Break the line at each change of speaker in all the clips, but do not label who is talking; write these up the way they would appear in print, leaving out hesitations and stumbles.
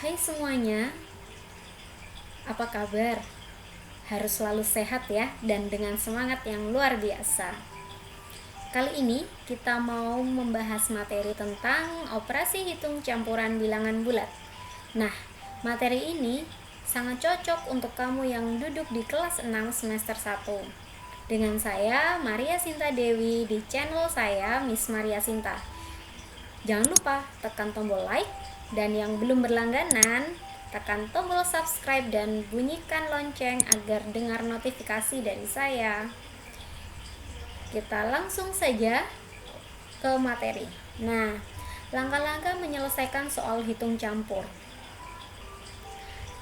Hai semuanya, apa kabar? Harus selalu sehat ya, dan dengan semangat yang luar biasa. Kali ini kita mau membahas materi tentang operasi hitung campuran bilangan bulat. Nah, materi ini sangat cocok untuk kamu yang duduk di kelas 6 semester 1. Dengan saya, Maria Sinta Dewi, di channel saya, Miss Maria Sinta. Jangan lupa tekan tombol like, dan yang belum berlangganan, tekan tombol subscribe dan bunyikan lonceng agar dengar notifikasi dari saya. Kita langsung saja ke materi. Nah, langkah-langkah menyelesaikan soal hitung campur.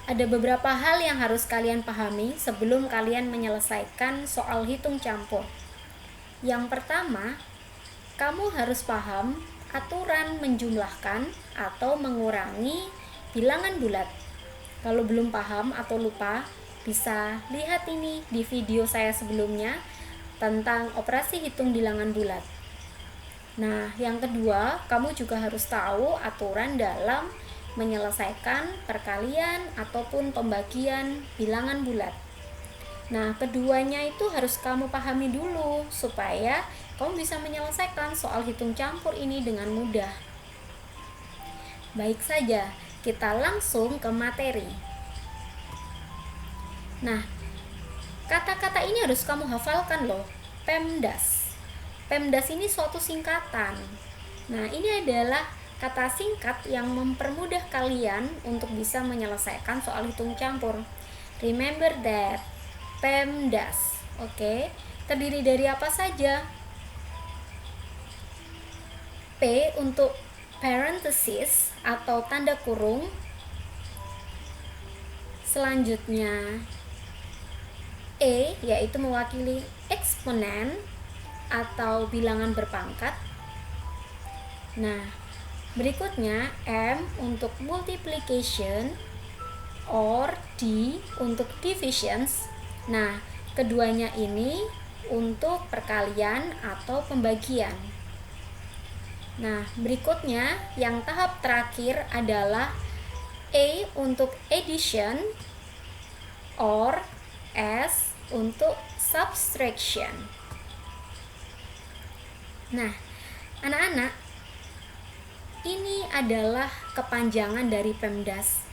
Ada beberapa hal yang harus kalian pahami sebelum kalian menyelesaikan soal hitung campur. Yang pertama, kamu harus paham aturan menjumlahkan atau mengurangi bilangan bulat. Kalau belum paham atau lupa, bisa lihat ini di video saya sebelumnya tentang operasi hitung bilangan bulat. Nah, yang kedua, kamu juga harus tahu aturan dalam menyelesaikan perkalian ataupun pembagian bilangan bulat. Nah, keduanya itu harus kamu pahami dulu supaya kamu bisa menyelesaikan soal hitung campur ini dengan mudah. Baik saja, kita langsung ke materi. Nah, kata-kata ini harus kamu hafalkan loh. PEMDAS. PEMDAS ini suatu singkatan. Nah, ini adalah kata singkat yang mempermudah kalian untuk bisa menyelesaikan soal hitung campur. Remember that. PEMDAS. Oke, terdiri dari apa saja? P untuk parenthesis atau tanda kurung. Selanjutnya E yaitu mewakili eksponen atau bilangan berpangkat. Nah, berikutnya M untuk multiplication or D untuk divisions. Nah, keduanya ini untuk perkalian atau pembagian. Nah, berikutnya yang tahap terakhir adalah A untuk addition or S untuk subtraction. Nah, anak-anak, ini adalah kepanjangan dari PEMDAS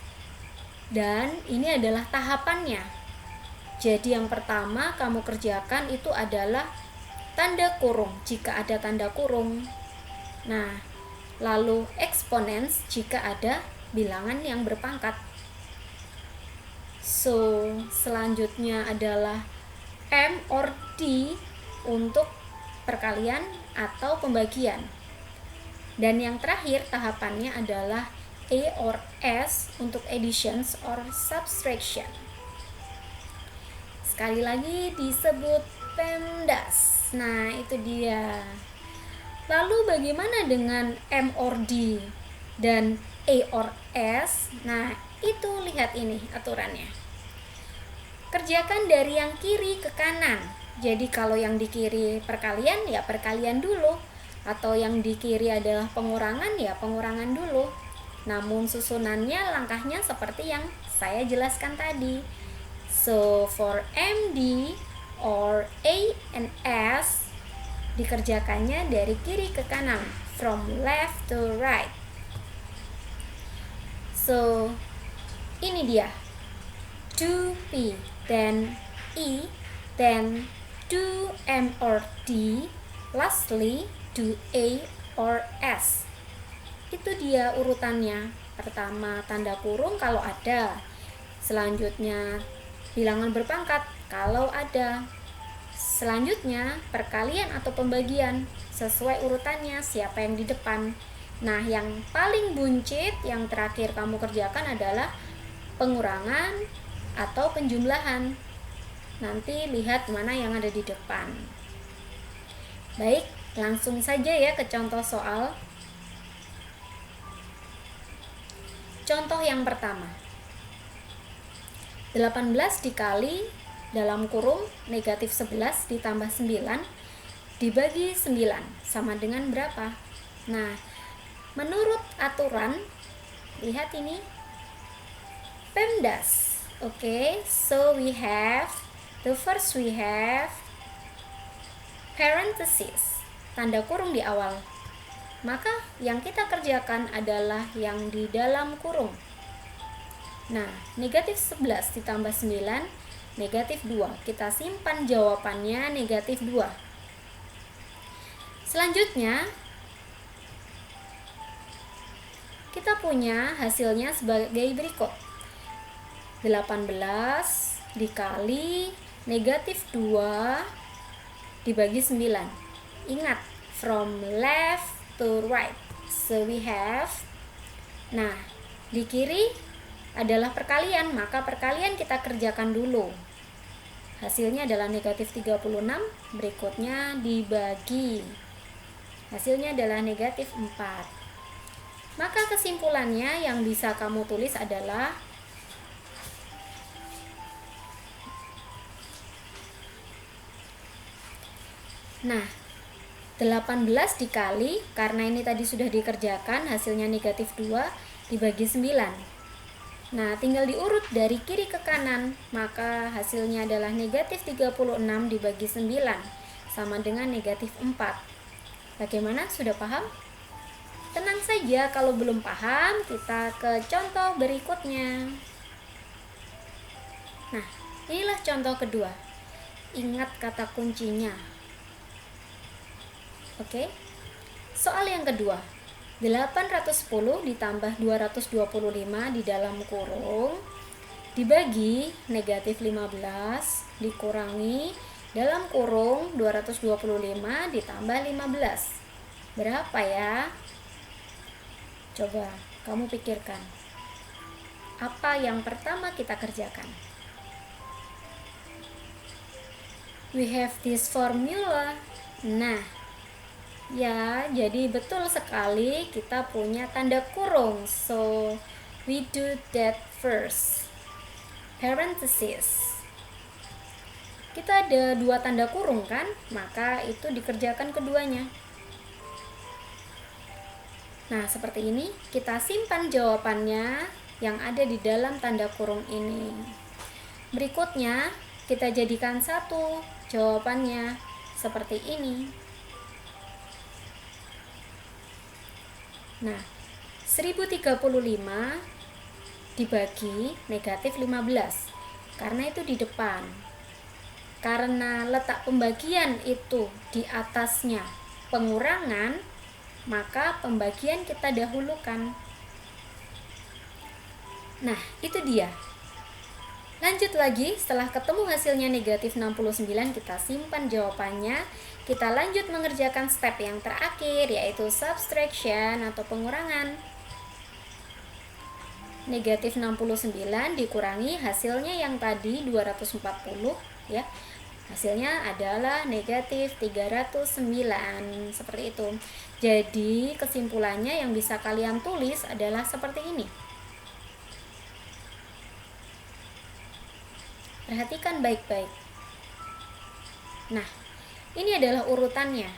dan ini adalah tahapannya. Jadi yang pertama kamu kerjakan itu adalah tanda kurung jika ada tanda kurung. Nah, lalu exponents jika ada bilangan yang berpangkat. So, selanjutnya adalah M or D untuk perkalian atau pembagian. Dan yang terakhir tahapannya adalah A or S untuk additions or subtraction. Sekali lagi disebut PEMDAS. Nah, itu dia. Lalu bagaimana dengan M or D dan A or S? Nah, itu lihat ini aturannya. Kerjakan dari yang kiri ke kanan. Jadi kalau yang di kiri perkalian, ya perkalian dulu. Atau yang di kiri adalah pengurangan, ya pengurangan dulu. Namun susunannya, langkahnya seperti yang saya jelaskan tadi. So, for MD or A and S, dikerjakannya dari kiri ke kanan, from left to right. So, ini dia. Do P, then E, then do M or D, lastly do A or S. Itu dia urutannya. Pertama tanda kurung kalau ada, selanjutnya bilangan berpangkat kalau ada, selanjutnya perkalian atau pembagian sesuai urutannya siapa yang di depan. Nah, yang paling buncit yang terakhir kamu kerjakan adalah pengurangan atau penjumlahan. Nanti lihat mana yang ada di depan. Baik, langsung saja ya ke contoh soal. Contoh yang pertama, 18 dikali dalam kurung negatif 11 ditambah 9 dibagi 9 sama dengan berapa? Nah, menurut aturan, lihat ini, PEMDAS. Okay, so we have parenthesis, tanda kurung di awal. Maka yang kita kerjakan adalah yang di dalam kurung. Nah, negatif 11 ditambah 9, negatif 2. Kita simpan jawabannya negatif 2. Selanjutnya, kita punya hasilnya sebagai berikut. 18 dikali negatif 2 dibagi 9. Ingat, from left to right. So we have, nah, di kiri adalah perkalian, maka perkalian kita kerjakan dulu. Hasilnya adalah negatif 36, berikutnya dibagi. Hasilnya adalah negatif 4. Maka kesimpulannya yang bisa kamu tulis adalah nah, 18 dikali, karena ini tadi sudah dikerjakan, hasilnya negatif 2 dibagi 9. Nah, tinggal diurut dari kiri ke kanan, maka hasilnya adalah negatif 36 dibagi 9 sama dengan negatif 4. Bagaimana? Sudah paham? Tenang saja, kalau belum paham, kita ke contoh berikutnya. Nah, inilah contoh kedua. Ingat kata kuncinya. Oke. Soal yang kedua. 810 ditambah 225 di dalam kurung dibagi negatif 15 dikurangi dalam kurung 225 ditambah 15. Berapa ya? Coba kamu pikirkan. Apa yang pertama kita kerjakan? We have this formula. Nah, ya, jadi betul sekali kita punya tanda kurung. So, we do that first. Parenthesis. Kita ada dua tanda kurung kan? Maka itu dikerjakan keduanya. Nah, seperti ini. Kita simpan jawabannya yang ada di dalam tanda kurung ini. Berikutnya, kita jadikan satu jawabannya seperti ini. Nah, 1035 dibagi negatif 15, karena itu di depan. Karena letak pembagian itu di atasnya pengurangan, maka pembagian kita dahulukan. Nah, itu dia. Lanjut lagi, setelah ketemu hasilnya negatif 69, kita simpan jawabannya. Kita lanjut mengerjakan step yang terakhir, yaitu subtraction atau pengurangan. Negatif 69 dikurangi hasilnya yang tadi 240, ya. Hasilnya adalah negatif 309, seperti itu. Jadi kesimpulannya yang bisa kalian tulis adalah seperti ini. Perhatikan baik-baik. Nah, ini adalah urutannya.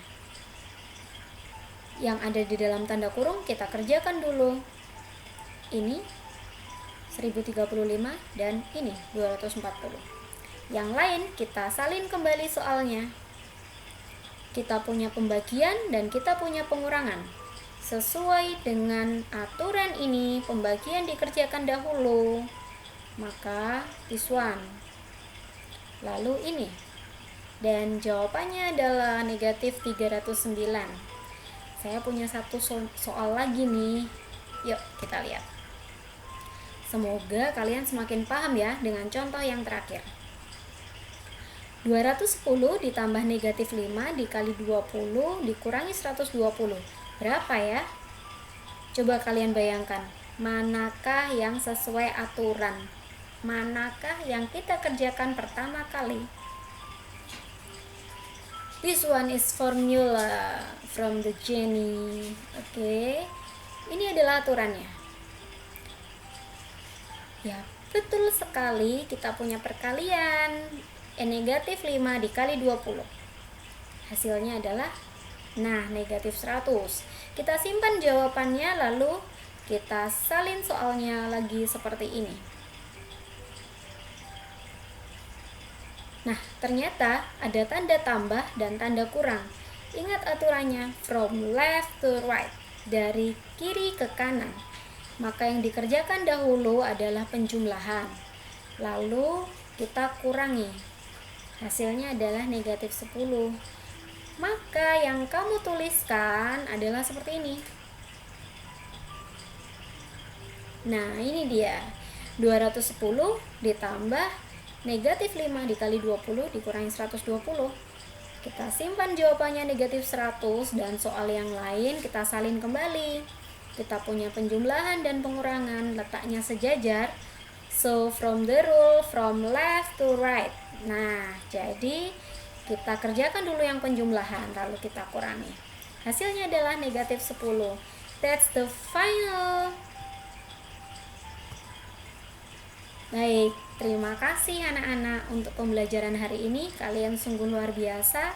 Yang ada di dalam tanda kurung kita kerjakan dulu. Ini 1035 dan ini 240. Yang lain kita salin kembali soalnya. Kita punya pembagian dan kita punya pengurangan. Sesuai dengan aturan ini, pembagian dikerjakan dahulu. Maka this one. Lalu ini. Dan jawabannya adalah negatif 309. Saya punya satu soal lagi nih. Yuk kita lihat. Semoga kalian semakin paham ya dengan contoh yang terakhir. 210 ditambah negatif 5 dikali 20 dikurangi 120. Berapa ya? Coba kalian bayangkan. Manakah yang sesuai aturan? Manakah yang kita kerjakan pertama kali? This one is formula from the Jenny. Oke. Ini adalah aturannya. Ya, betul sekali, kita punya perkalian. Negatif 5 dikali 20. Hasilnya adalah negatif 100. Kita simpan jawabannya, lalu kita salin soalnya lagi seperti ini. Nah, ternyata ada tanda tambah dan tanda kurang. Ingat aturannya, from left to right, dari kiri ke kanan. Maka yang dikerjakan dahulu adalah penjumlahan. Lalu kita kurangi. Hasilnya adalah negatif 10. Maka yang kamu tuliskan adalah seperti ini. Nah, ini dia. 210 ditambah negatif 5 dikali 20 dikurangi 120. Kita simpan jawabannya negatif 100 dan soal yang lain kita salin kembali. Kita punya penjumlahan dan pengurangan, letaknya sejajar. So, from the rule, from left to right. Nah, jadi kita kerjakan dulu yang penjumlahan, lalu kita kurangi. Hasilnya adalah negatif 10. That's the final. Baik, terima kasih anak-anak untuk pembelajaran hari ini. Kalian sungguh luar biasa.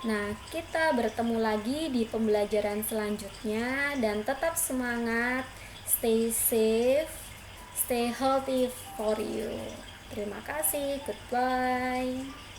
Nah, kita bertemu lagi di pembelajaran selanjutnya dan tetap semangat, stay safe, stay healthy for you. Terima kasih, goodbye.